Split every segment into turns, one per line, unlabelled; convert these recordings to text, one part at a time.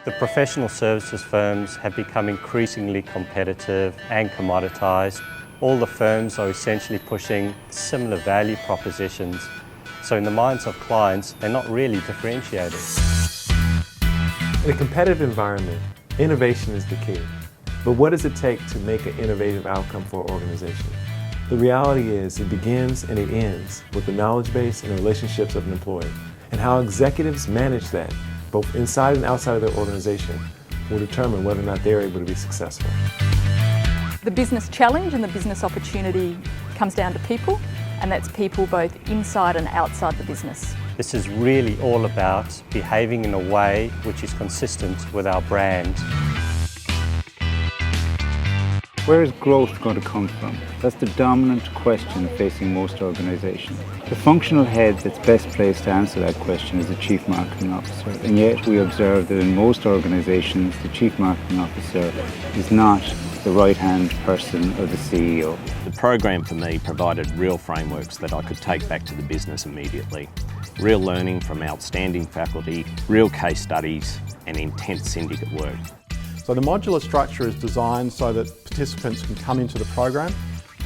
The professional services firms have become increasingly competitive and commoditized. All the firms are essentially pushing similar value propositions. So in the minds of clients, they're not really differentiated.
In a competitive environment, innovation is the key. But what does it take to make an innovative outcome for an organization? The reality is it begins and it ends with the knowledge base and the relationships of an employee. And how executives manage that, both inside and outside of their organization, will determine whether or not they're able to be successful.
The business challenge and the business opportunity comes down to people, and that's people both inside and outside the business.
This is really all about behaving in a way which is consistent with our brand.
Where is growth going to come from? That's the dominant question facing most organisations. The functional head that's best placed to answer that question is the Chief Marketing Officer, and yet we observe that in most organisations the Chief Marketing Officer is not the right-hand person of the CEO.
The program for me provided real frameworks that I could take back to the business immediately. Real learning from outstanding faculty, real case studies and intense syndicate work.
So the modular structure is designed so that participants can come into the program,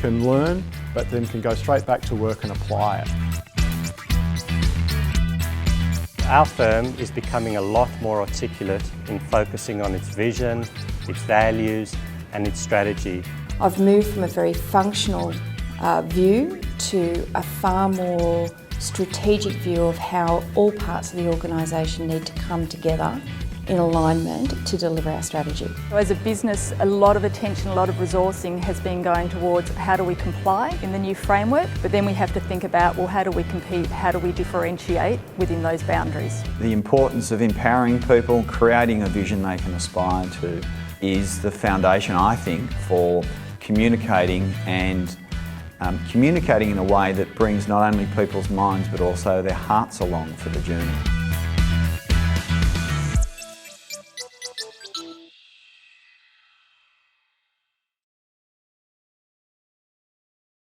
can learn, but then can go straight back to work and apply it.
Our firm is becoming a lot more articulate in focusing on its vision, its values and its strategy.
I've moved from a very functional view to a far more strategic view of how all parts of the organisation need to come together in alignment to deliver our strategy.
So as a business, a lot of attention, a lot of resourcing has been going towards how do we comply in the new framework, but then we have to think about, well, how do we compete, how do we differentiate within those boundaries?
The importance of empowering people, creating a vision they can aspire to, is the foundation, I think, for communicating and communicating in a way that brings not only people's minds but also their hearts along for the journey.